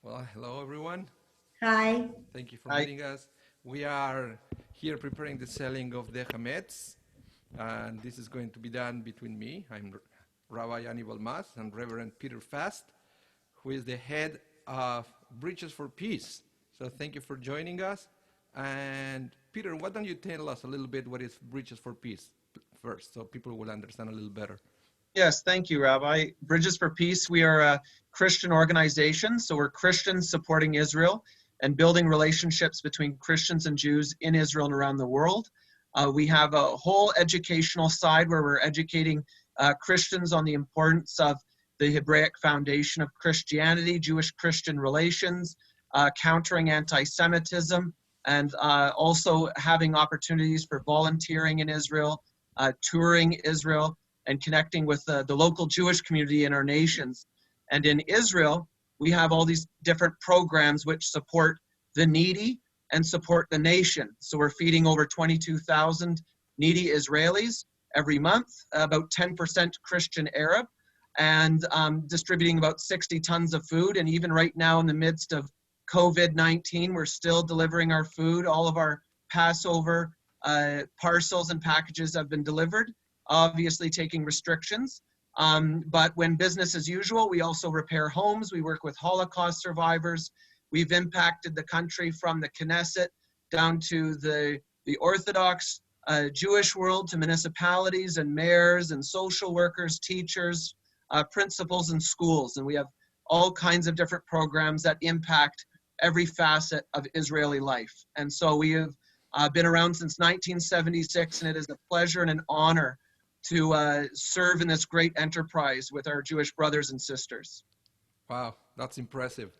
Well, hello everyone. Hi. Thank you for I, meeting us. We are here preparing the selling of the Chametz, and this is going to be done between me. I'm Rabbi Anibal and Reverend Peter Fast, who is the head of Bridges for Peace. So thank you for joining us. And Peter, why don't you tell us a little bit what is Bridges for Peace first, so people will understand a little better. yes, thank you, Rabbi. Bridges for Peace, we are a Christian organization, so we're Christians supporting Israel and building relationships between Christians and Jews in Israel and around the world. We have a whole educational side where we're educating Christians on the importance of the Hebraic foundation of Christianity, Jewish-Christian relations, countering anti-Semitism, and also having opportunities for volunteering in Israel, touring Israel, and connecting with the local Jewish community in our nations. And in Israel, we have all these different programs which support the needy and support the nation. So we're feeding over 22,000 needy Israelis every month, about 10% Christian Arab, and distributing about 60 tons of food. And even right now in the midst of COVID-19, we're still delivering our food. All of our Passover parcels and packages have been delivered, obviously taking restrictions. But when business as usual, we also repair homes. We work with Holocaust survivors. We've impacted the country from the Knesset down to the Orthodox Jewish world, to municipalities and mayors and social workers, teachers, principals and schools. And we have all kinds of different programs that impact every facet of Israeli life. And so we have been around since 1976, and it is a pleasure and an honor to serve in this great enterprise with our Jewish brothers and sisters. Wow, that's impressive.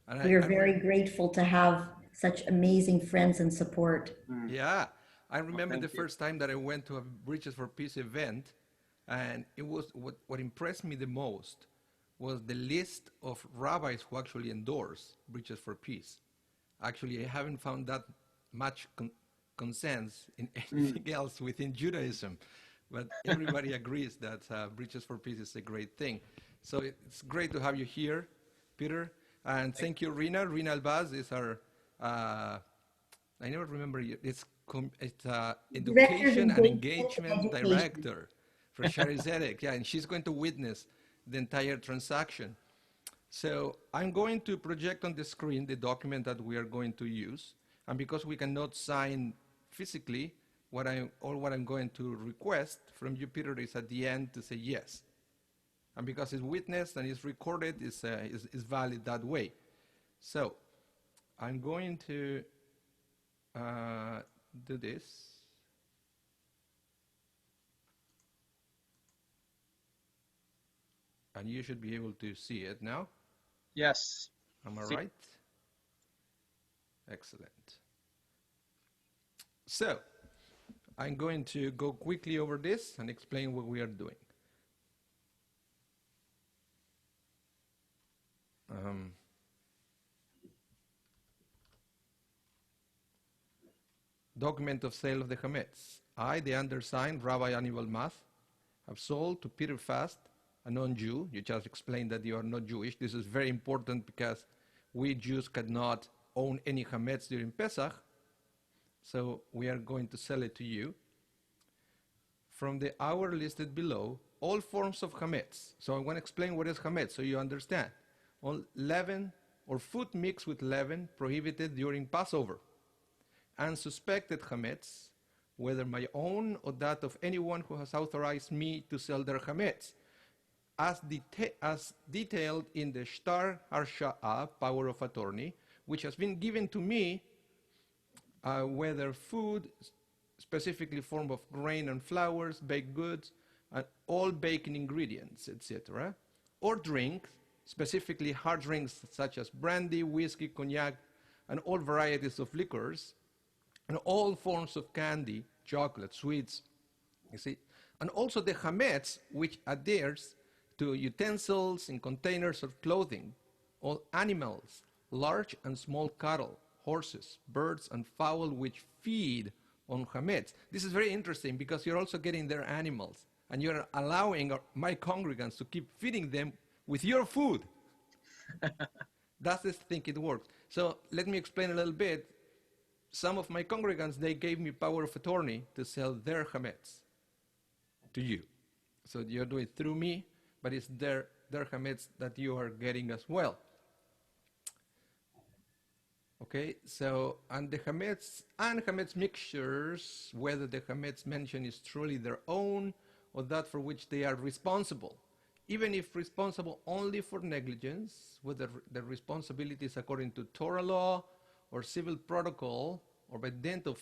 And We are very grateful to have such amazing friends and support. yeah, I Well, remember the thank you. first time that I went to a Bridges for Peace event, and it was what impressed me the most was the list of rabbis who actually endorse Bridges for Peace. Actually, I haven't found that much consensus in anything else within Judaism, but everybody agrees that Bridges for Peace is a great thing. So it's great to have you here, Peter, and thank you, Rina. Rina Albaz is our I never remember you. It's Director of education and Engagement engagement and Education. director for Shari Zedek. Yeah, and she's going to witness the entire transaction. So I'm going to project on the screen the document that we are going to use. And because we cannot sign physically, what I'm going to request from you, Peter, is at the end to say yes. And because it's witnessed and it's recorded, is valid that way. So I'm going to do this. And you should be able to see it now. Yes. Am I See- right? Excellent. So I'm going to go quickly over this and explain what we are doing. Document of sale of the Chametz. I, the undersigned, Rabbi Anibal, have sold to Peter Fast, a non-Jew. You just explained that you are not Jewish. This is very important because we Jews cannot own any Chametz during Pesach. So we are going to sell it to you. From the hour listed below, all forms of Chametz. So I want to explain what is Chametz so you understand. All leaven or food mixed with leaven prohibited during Passover. Unsuspected Chametz, whether my own or that of anyone who has authorized me to sell their Chametz, as detailed in the Shtar Harsha'ah, power of attorney, which has been given to me, whether food, specifically form of grain and flours, baked goods, and all baking ingredients, etc., or drink, specifically hard drinks such as brandy, whiskey, cognac, and all varieties of liquors, and all forms of candy, chocolate, sweets, you see, and also the chametz, which adheres to utensils and containers of clothing, all animals, large and small cattle, horses, birds, and fowl which feed on chametz. This is very interesting because you're also getting their animals, and you're allowing my congregants to keep feeding them with your food. That's the thing it works. So let me explain a little bit. Some of my congregants, they gave me power of attorney to sell their chametz to you. So you're doing it through me, but it's their chametz that you are getting as well. Okay, so, and the chametz and chametz mixtures, whether the chametz mentioned is truly their own or that for which they are responsible, even if responsible only for negligence, whether the responsibility is according to Torah law or civil protocol, or by dint of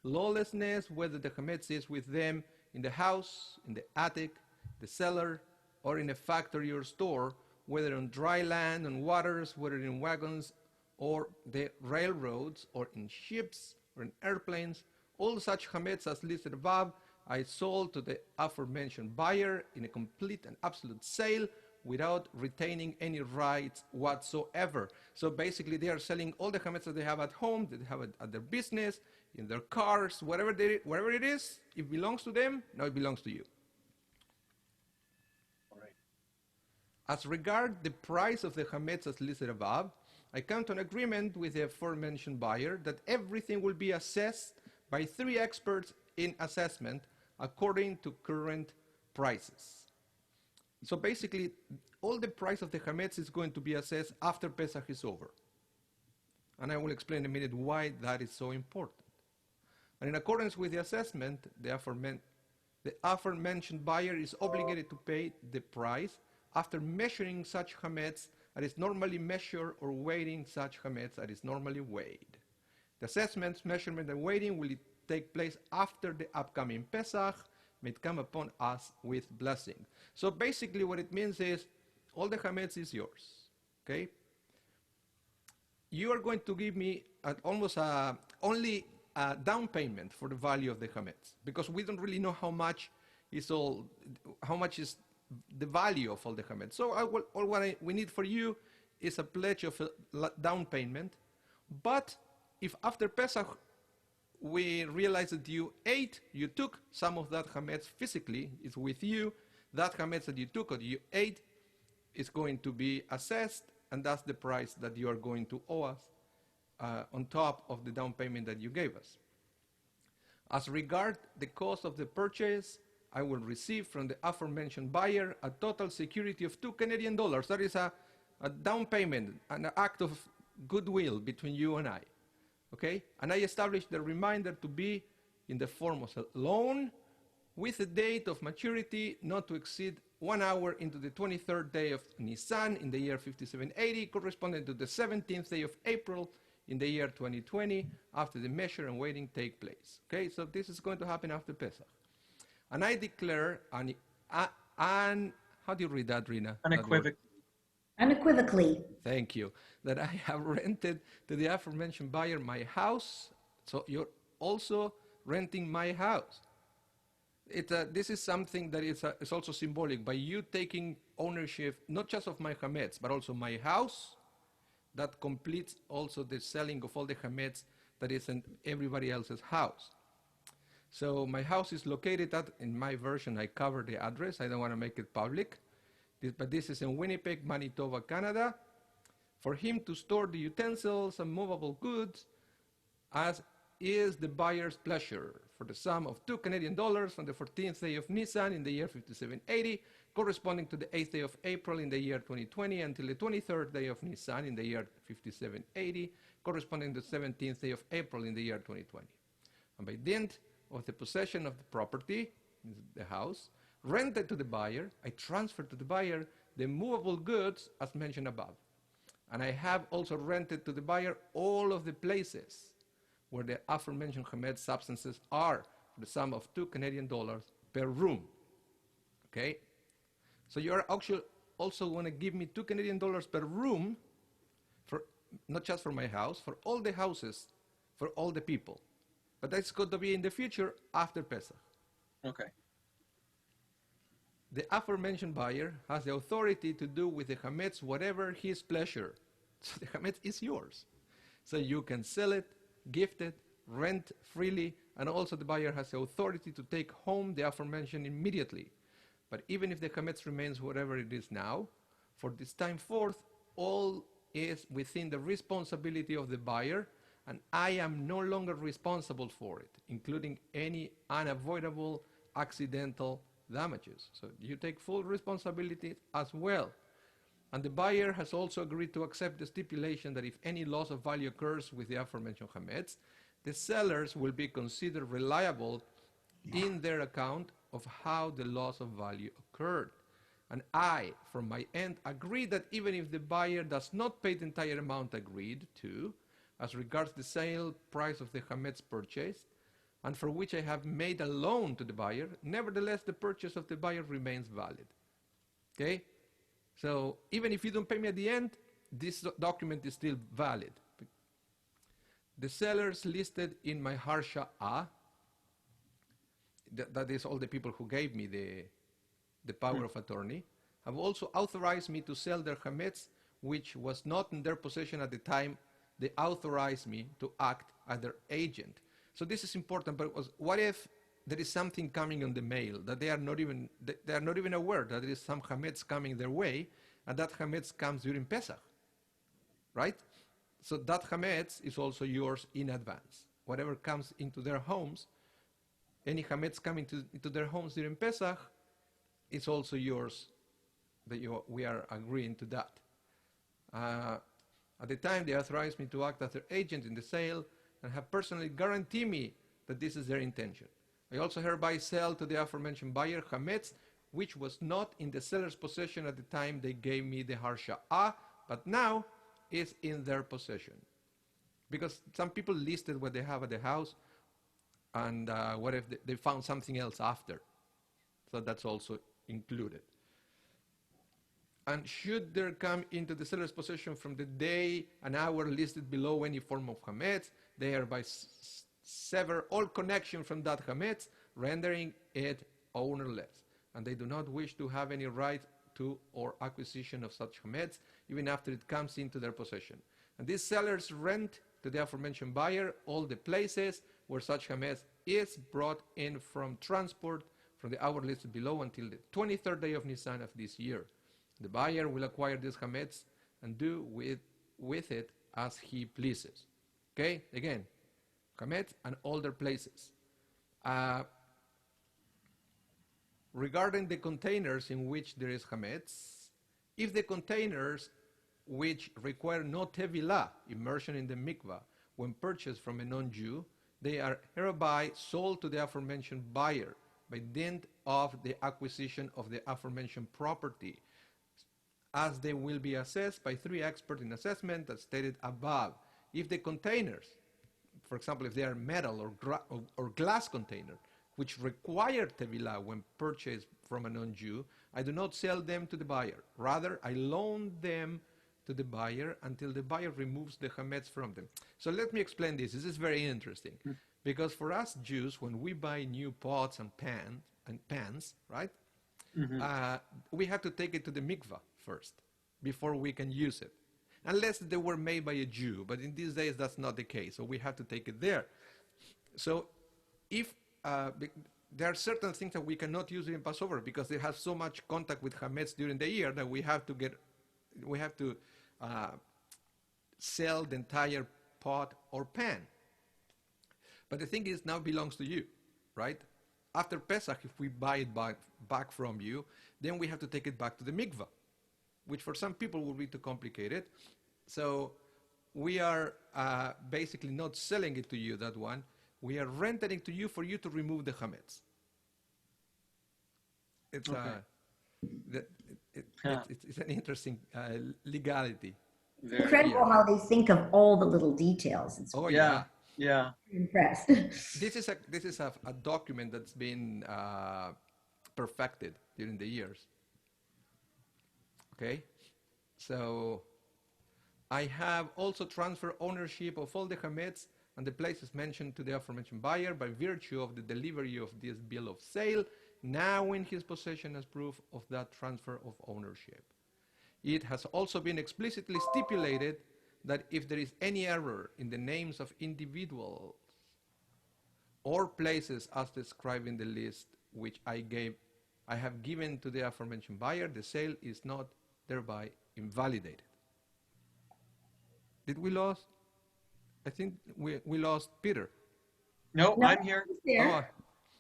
lawlessness, whether the chametz is with them in the house, in the attic, the cellar, or in a factory or store, whether on dry land, on waters, whether in wagons, or the railroads, or in ships, or in airplanes, all such chametz as listed above, I sold to the aforementioned buyer in a complete and absolute sale without retaining any rights whatsoever. So basically they are selling all the chametz that they have at home, that they have at their business, in their cars, wherever it is, if it belongs to them, now it belongs to you. All right. As regard the price of the chametz as listed above, I come to an agreement with the aforementioned buyer that everything will be assessed by 3 experts in assessment according to current prices. So basically, all the price of the chametz is going to be assessed after Pesach is over. And I will explain in a minute why that is so important. And in accordance with the assessment, the aforementioned buyer is obligated to pay the price after measuring such chametz that is normally measured or weighing such chametz that is normally weighed. The assessment, measurement, and weighing will take place after the upcoming Pesach may come upon us with blessing. So basically what it means is all the chametz is yours, okay? You are going to give me only a down payment for the value of the chametz, because we don't really know how much is the value of all the chametz. So all what we need for you is a pledge of a down payment. But if after Pesach we realize that you took some of that chametz physically, it's with you, that chametz that you took or you ate is going to be assessed, and that's the price that you are going to owe us on top of the down payment that you gave us. As regard the cost of the purchase, I will receive from the aforementioned buyer a total security of $2 Canadian. That is a down payment, an act of goodwill between you and I. Okay? And I established the reminder to be in the form of a loan with a date of maturity not to exceed 1 hour into the 23rd day of Nisan in the year 5780, corresponding to the 17th day of April in the year 2020, after the measure and weighing take place. Okay? So this is going to happen after Pesach. And I declare, how do you read that, Rina? Unequivocally. Thank you. That I have rented to the aforementioned buyer my house, so you're also renting my house. This is something that is also symbolic. By you taking ownership, not just of my chametz, but also my house, that completes also the selling of all the chametz that is in everybody else's house. So my house is located in my version, I cover the address. I don't want to make it public. But this is in Winnipeg, Manitoba, Canada. For him to store the utensils and movable goods as is the buyer's pleasure, for the sum of $2 Canadian on the 14th day of Nisan in the year 5780, corresponding to the 8th day of April in the year 2020, until the 23rd day of Nisan in the year 5780, corresponding to the 17th day of April in the year 2020. And by dint of the possession of the property, the house, rented to the buyer, I transferred to the buyer the movable goods as mentioned above. And I have also rented to the buyer all of the places where the aforementioned chametz substances are, for the sum of $2 Canadian per room. Okay? So you are actually also going to give me $2 Canadian per room, for not just for my house, for all the houses, for all the people. But that's going to be in the future after Pesach. Okay. The aforementioned buyer has the authority to do with the chametz whatever his pleasure. So the chametz is yours. So you can sell it, gift it, rent freely, and also the buyer has the authority to take home the aforementioned immediately. But even if the chametz remains whatever it is now, for this time forth, all is within the responsibility of the buyer, and I am no longer responsible for it, including any unavoidable accidental damages. So you take full responsibility as well. And the buyer has also agreed to accept the stipulation that if any loss of value occurs with the aforementioned chametz, the sellers will be considered reliable in their account of how the loss of value occurred. And I, from my end, agree that even if the buyer does not pay the entire amount agreed to, as regards the sale price of the chametz purchased, and for which I have made a loan to the buyer, nevertheless the purchase of the buyer remains valid. Okay? So even if you don't pay me at the end, this document is still valid. The sellers listed in my harsha A, that is all the people who gave me the power of attorney, have also authorized me to sell their chametz, which was not in their possession at the time they authorized me to act as their agent. So this is important, but what if there is something coming on the mail that they are not even aware that there is some chametz coming their way, and that chametz comes during Pesach, right? So that chametz is also yours in advance. Whatever comes into their homes, any chametz coming into their homes during Pesach, is also yours. We are agreeing to that. At the time, they authorized me to act as their agent in the sale and have personally guaranteed me that this is their intention. I also hereby sell to the aforementioned buyer chametz, which was not in the seller's possession at the time they gave me the harsha A, but now is in their possession. Because some people listed what they have at the house, and what if they found something else after? So that's also included. And should there come into the seller's possession from the day an hour listed below any form of chametz, they hereby sever all connection from that chametz, rendering it ownerless. And they do not wish to have any right to or acquisition of such chametz, even after it comes into their possession. And these sellers rent to the aforementioned buyer all the places where such chametz is brought in from transport from the hour listed below until the 23rd day of Nisan of this year. The buyer will acquire this chametz and do with it as he pleases. Okay, again, chametz and all their places. Regarding the containers in which there is chametz, if the containers which require no tevilah, immersion in the mikvah, when purchased from a non-Jew, they are hereby sold to the aforementioned buyer by dint of the acquisition of the aforementioned property, as they will be assessed by 3 experts in assessment as stated above. If the containers, for example, if they are metal or glass containers, which require tevilah when purchased from a non-Jew, I do not sell them to the buyer. Rather, I loan them to the buyer until the buyer removes the chametz from them. So let me explain this. This is very interesting. Because for us Jews, when we buy new pots and pans, right? We have to take it to the mikvah first before we can use it. Unless they were made by a Jew, but in these days that's not the case, so we have to take it there. So if there are certain things that we cannot use in Passover because they have so much contact with chametz during the year that we have to sell the entire pot or pan. But the thing is, now belongs to you, right? After Pesach, if we buy it back from you, then we have to take it back to the mikvah, which for some people will be too complicated. So we are basically not selling it to you, that one. We are renting it to you for you to remove the chametz. It's, okay. It's an interesting legality. It's incredible how they think of all the little details. It's yeah. I'm impressed. This is a document that's been perfected during the years. Okay, so I have also transferred ownership of all the chametz and the places mentioned to the aforementioned buyer by virtue of the delivery of this bill of sale, now in his possession as proof of that transfer of ownership. It has also been explicitly stipulated that if there is any error in the names of individuals or places as described in the list which I have given to the aforementioned buyer, the sale is not thereby invalidated. Did we lose? I think we lost Peter. No, No, I'm here. he's there. Oh,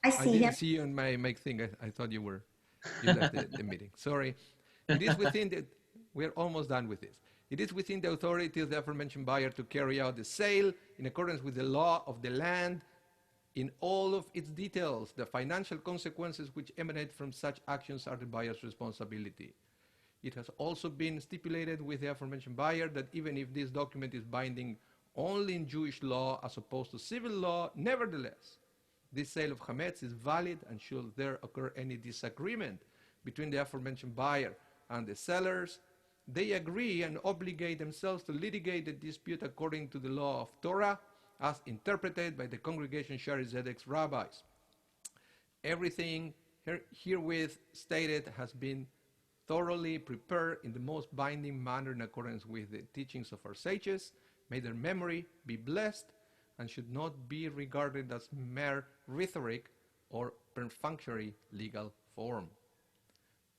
I I see didn't him. see you on my thing. I thought you left the meeting. Sorry. It is within the, we're almost done with this. It is within the authority of the aforementioned buyer to carry out the sale in accordance with the law of the land in all of its details. The financial consequences which emanate from such actions are the buyer's responsibility. It has also been stipulated with the aforementioned buyer that even if this document is binding only in Jewish law as opposed to civil law, nevertheless, this sale of Chametz is valid, and should there occur any disagreement between the aforementioned buyer and the sellers, they agree and obligate themselves to litigate the dispute according to the law of Torah as interpreted by the congregation Shari Zedek's rabbis. Everything herewith stated has been thoroughly prepared in the most binding manner in accordance with the teachings of our sages. May their memory be blessed and should not be regarded as mere rhetoric or perfunctory legal form.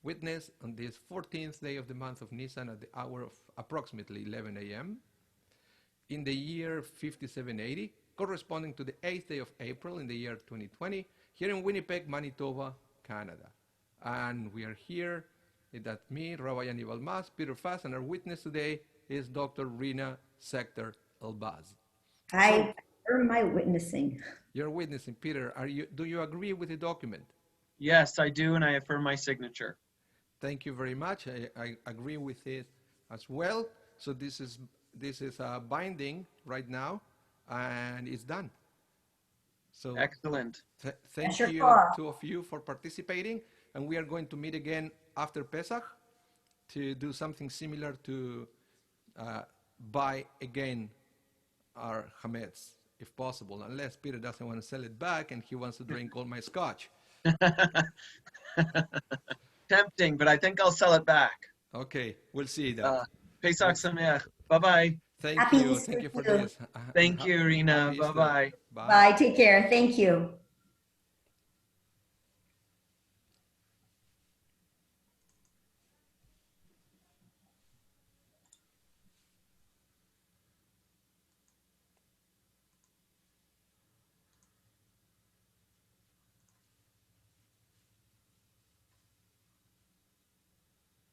Witness on this 14th day of the month of Nisan at the hour of approximately 11 a.m. in the year 5780, corresponding to the 8th day of April in the year 2020, here in Winnipeg, Manitoba, Canada. And we are here, that's me, Rabbi Anibal, Peter Fass, and our witness today is Dr. Rina Sector Elbaz. I affirm my witnessing. You're witnessing, Peter. Do you agree with the document? Yes, I do, and I affirm my signature. Thank you very much. I agree with it as well. So this is binding right now, and it's done. So Excellent. Thank Sure. you, two of you, for participating. And we are going to meet again after Pesach to do something similar to buy again our Chametz, if possible, unless Peter doesn't want to sell it back and he wants to drink all my scotch. Tempting, but I think I'll sell it back. Okay, we'll see that. Pesach Sameach. Bye-bye. Thank Happy you. Easter Thank you for too. this. Thank you, Rina. Happy Easter. Bye-bye. Bye. Bye. Take care. Thank you.